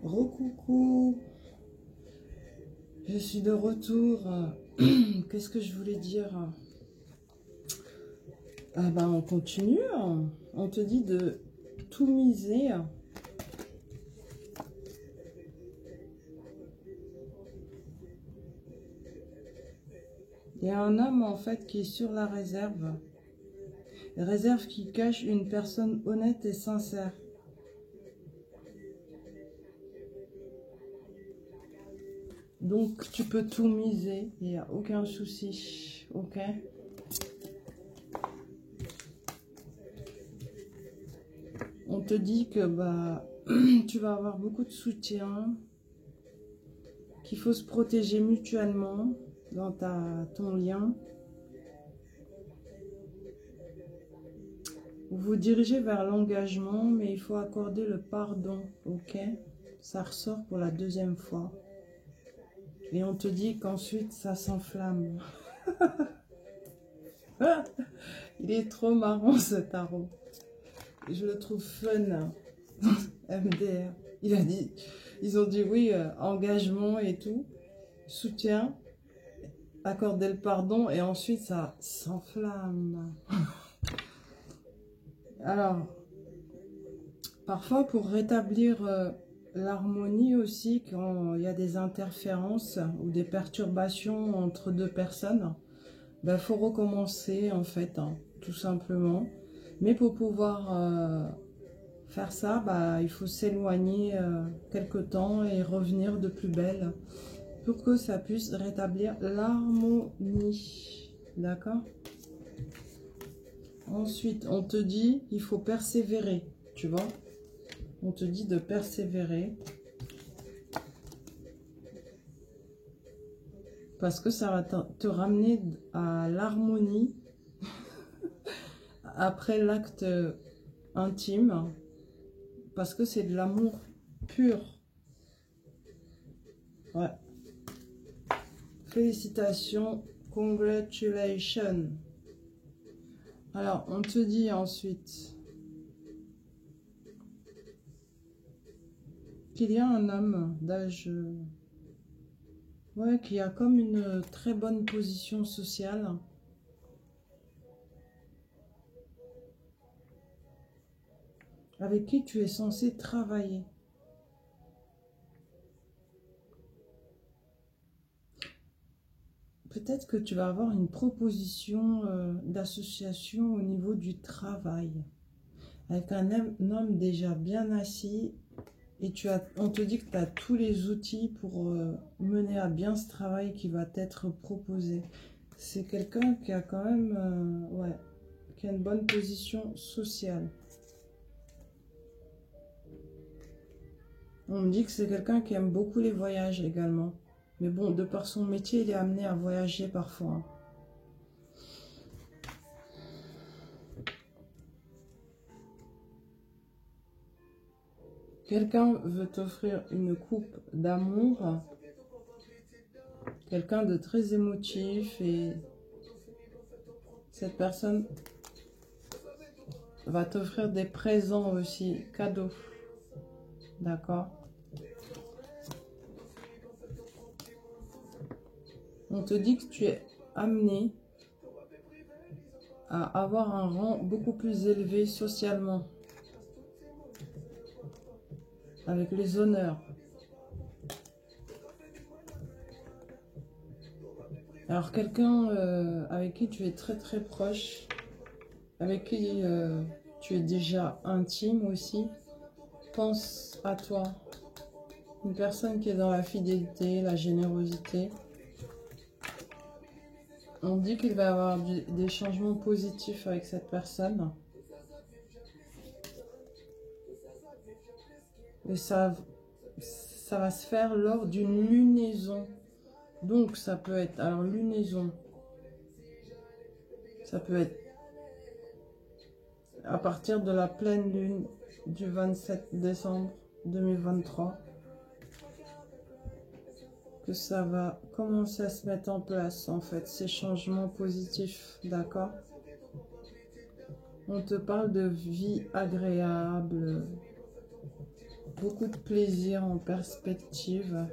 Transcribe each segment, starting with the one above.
Recoucou, je suis de retour. Qu'est-ce que je voulais dire? Ah ben on continue. On te dit de tout miser. Il y a un homme en fait qui est sur la réserve. Réserve qui cache une personne honnête et sincère. Donc tu peux tout miser, il n'y a aucun souci, ok? On te dit que bah tu vas avoir beaucoup de soutien, qu'il faut se protéger mutuellement dans ton lien. Vous vous dirigez vers l'engagement, mais il faut accorder le pardon, ok? Ça ressort pour la deuxième fois. Et on te dit qu'ensuite ça s'enflamme. Il est trop marrant ce tarot. Je le trouve fun. MDR. Ils ont dit oui, engagement et tout, soutien, accorder le pardon et ensuite ça s'enflamme. Alors, parfois pour rétablir l'harmonie aussi, quand il y a des interférences ou des perturbations entre deux personnes, ben, faut recommencer en fait, hein, tout simplement. Mais pour pouvoir faire ça, bah, il faut s'éloigner quelque temps et revenir de plus belle pour que ça puisse rétablir l'harmonie. D'accord? Ensuite, on te dit il faut persévérer, tu vois? On te dit de persévérer. Parce que ça va te ramener à l'harmonie après l'acte intime. Parce que c'est de l'amour pur. Ouais. Félicitations. Congratulations. Alors, on te dit ensuite qu'il y a un homme d'âge... ouais, qui a comme une très bonne position sociale. Avec qui tu es censé travailler. Peut-être que tu vas avoir une proposition d'association au niveau du travail. Avec un homme déjà bien assis. Et on te dit que tu as tous les outils pour mener à bien ce travail qui va t'être proposé. C'est quelqu'un qui a quand même ouais, qui a une bonne position sociale. On me dit que c'est quelqu'un qui aime beaucoup les voyages également. Mais bon, de par son métier, il est amené à voyager parfois. Quelqu'un veut t'offrir une coupe d'amour. Quelqu'un de très émotif. Et cette personne va t'offrir des présents aussi, cadeaux. D'accord? On te dit que tu es amené à avoir un rang beaucoup plus élevé socialement. Avec les honneurs. Alors quelqu'un avec qui tu es très très proche, avec qui tu es déjà intime aussi, pense à toi. Une personne qui est dans la fidélité, la générosité. On dit qu'il va y avoir des changements positifs avec cette personne. Et ça va se faire lors d'une lunaison. Donc ça peut être, alors lunaison, ça peut être à partir de la pleine lune du 27 décembre 2023 que ça va commencer à se mettre en place en fait, ces changements positifs, d'accord? On te parle de vie agréable, beaucoup de plaisir en perspective.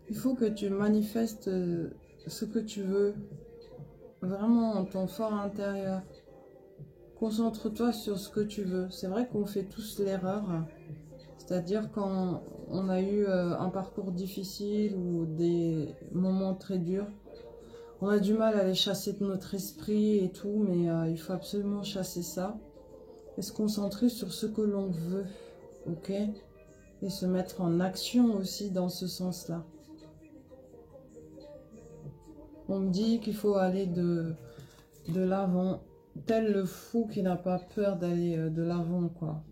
Il faut que tu manifestes ce que tu veux, vraiment en ton fort intérieur. Concentre-toi sur ce que tu veux. C'est vrai qu'on fait tous l'erreur, c'est-à-dire quand on a eu un parcours difficile ou des moments très durs, on a du mal à les chasser de notre esprit et tout, mais il faut absolument chasser ça et se concentrer sur ce que l'on veut, ok? Et se mettre en action aussi dans ce sens-là. On me dit qu'il faut aller de l'avant, tel le fou qui n'a pas peur d'aller de l'avant, quoi.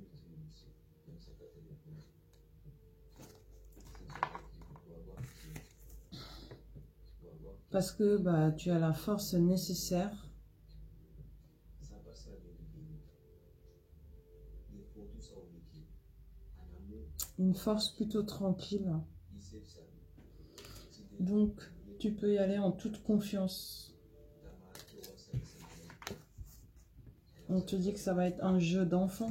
Parce que bah, tu as la force nécessaire. Une force plutôt tranquille. Donc, tu peux y aller en toute confiance. On te dit que ça va être un jeu d'enfant.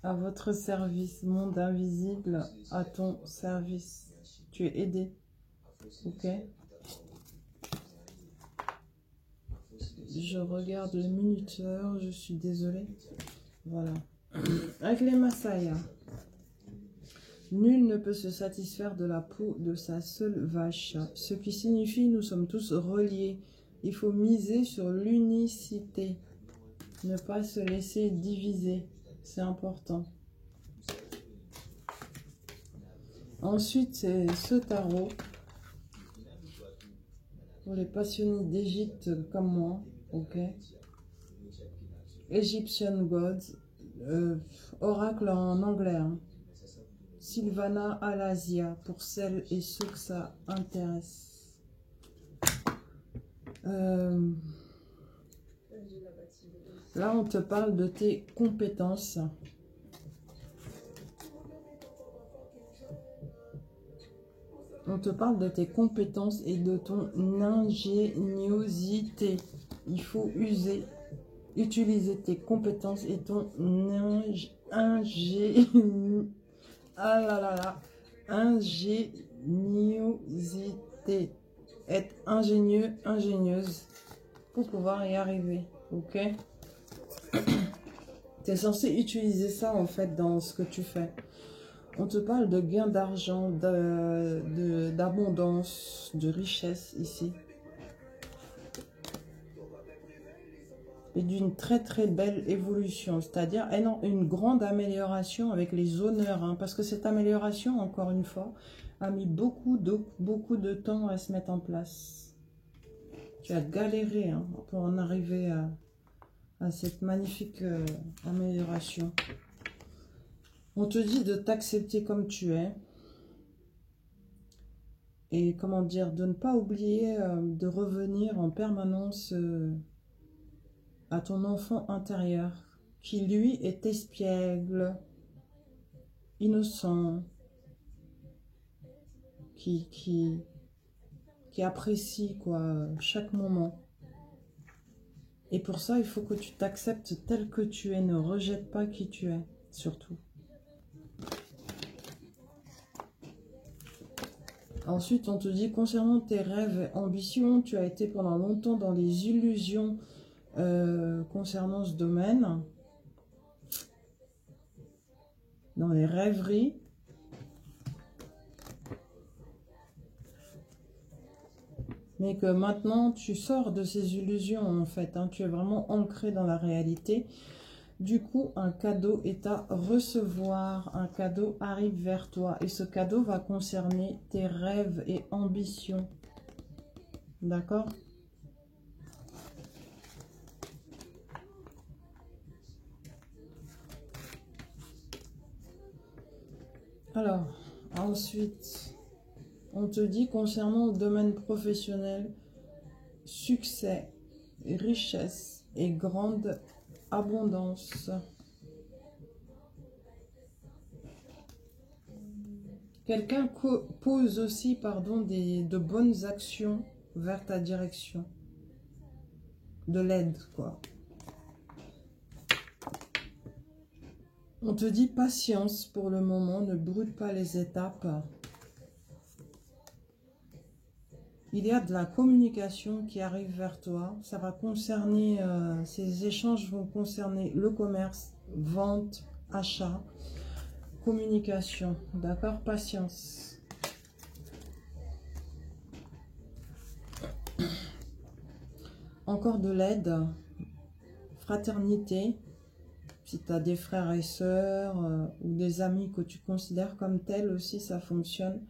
À votre service, monde invisible, à ton service. Tu es aidé. Ok? Je regarde le minuteur, je suis désolée. Voilà. Avec les Maasai, nul ne peut se satisfaire de la peau de sa seule vache. Ce qui signifie nous sommes tous reliés. Il faut miser sur l'unicité. Ne pas se laisser diviser. C'est important. Ensuite, c'est ce tarot. Pour les passionnés d'Égypte comme moi. Ok. Egyptian Gods. Oracle en anglais. Hein. Sylvana Alasia. Pour celles et ceux que ça intéresse. Là, on te parle de tes compétences. On te parle de tes compétences et de ton ingéniosité. Il faut utiliser tes compétences et ton ingéniosité. Être ingénieux, ingénieuse pour pouvoir y arriver. Ok? Tu es censé utiliser ça en fait dans ce que tu fais. On te parle de gain d'argent, d'abondance, de richesse ici. Et d'une très très belle évolution, c'est-à-dire une grande amélioration avec les honneurs. Hein, parce que cette amélioration, encore une fois, a mis beaucoup de temps à se mettre en place. Tu as galéré hein, pour en arriver à cette magnifique amélioration. On te dit de t'accepter comme tu es. Et comment dire, de ne pas oublier de revenir en permanence à ton enfant intérieur, qui lui est espiègle, innocent, qui apprécie quoi, chaque moment. Et pour ça, il faut que tu t'acceptes tel que tu es, ne rejette pas qui tu es, surtout. Ensuite, on te dit, concernant tes rêves et ambitions, tu as été pendant longtemps dans les illusions concernant ce domaine, dans les rêveries. Mais que maintenant, tu sors de ces illusions, en fait. Hein, tu es vraiment ancré dans la réalité. Du coup, un cadeau est à recevoir. Un cadeau arrive vers toi. Et ce cadeau va concerner tes rêves et ambitions. D'accord ? Alors, ensuite, on te dit concernant le domaine professionnel, succès, richesse et grande abondance. Quelqu'un pose aussi, pardon, de bonnes actions vers ta direction. De l'aide, quoi. On te dit patience pour le moment, ne brûle pas les étapes. Il y a de la communication qui arrive vers toi. Ça va concerner, ces échanges vont concerner le commerce, vente, achat, communication. D'accord? Patience. Encore de l'aide, fraternité. Si tu as des frères et sœurs ou des amis que tu considères comme tels aussi, ça fonctionne.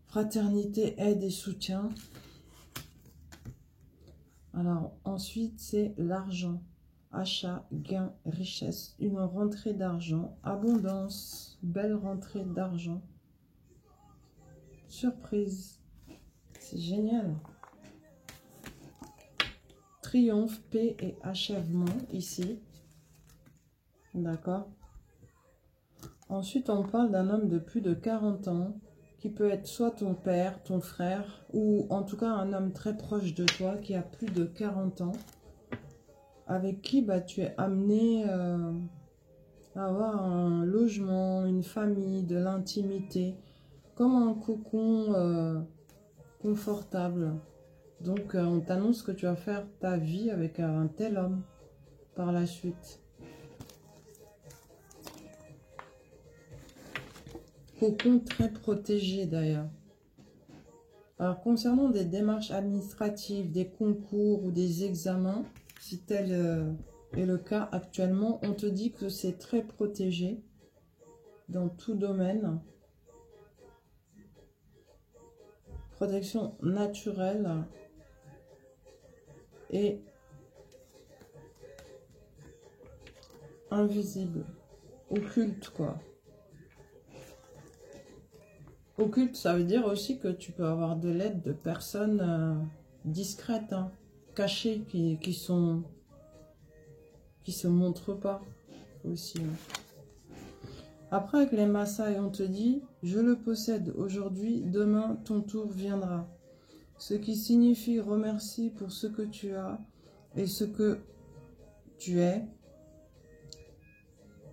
Fraternité, aide et soutien. Alors, ensuite, c'est l'argent. Achat, gain, richesse. Une rentrée d'argent. Abondance. Belle rentrée d'argent. Surprise. C'est génial. Triomphe, paix et achèvement ici. D'accord. Ensuite, on parle d'un homme de plus de 40 ans qui peut être soit ton père, ton frère, ou en tout cas un homme très proche de toi qui a plus de 40 ans, avec qui tu es amené à avoir un logement, une famille, de l'intimité, comme un cocon confortable. Donc, on t'annonce que tu vas faire ta vie avec un tel homme par la suite. Cocon très protégé d'ailleurs. Alors, concernant des démarches administratives, des concours ou des examens, si tel est le cas actuellement, on te dit que c'est très protégé dans tout domaine. Protection naturelle et invisible, occulte quoi. Occulte, ça veut dire aussi que tu peux avoir de l'aide de personnes discrètes, hein, cachées, qui se montrent pas aussi. Après, avec les Maasai, on te dit, je le possède aujourd'hui, demain ton tour viendra. Ce qui signifie remercie pour ce que tu as et ce que tu es.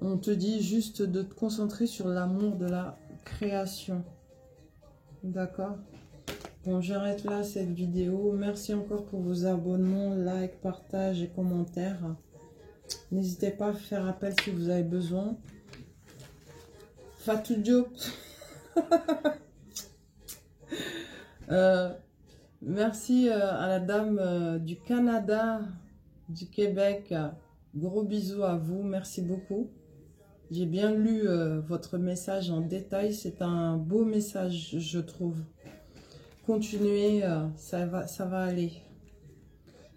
On te dit juste de te concentrer sur l'amour de la création. D'accord? Bon, j'arrête là cette vidéo. Merci encore pour vos abonnements, likes, partages et commentaires. N'hésitez pas à faire appel si vous avez besoin. Fatou Diop. Merci à la dame du Canada, du Québec. Gros bisous à vous. Merci beaucoup. J'ai bien lu votre message en détail. C'est un beau message, je trouve. Continuez, ça va aller.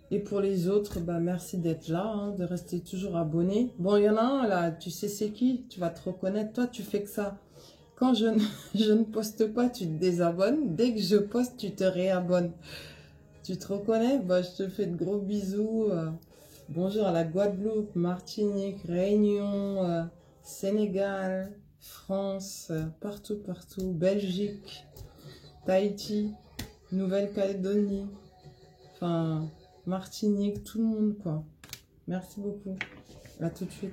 Et pour les autres, merci d'être là, hein, de rester toujours abonné. Bon, il y en a un là, tu sais c'est qui? Tu vas te reconnaître. Toi, tu fais que ça. Quand je ne poste pas, tu te désabonnes. Dès que je poste, tu te réabonnes. Tu te reconnais? Je te fais de gros bisous. Bonjour à la Guadeloupe, Martinique, Réunion, Sénégal, France, partout, Belgique, Tahiti, Nouvelle-Calédonie, enfin, Martinique, tout le monde, quoi. Merci beaucoup. À tout de suite.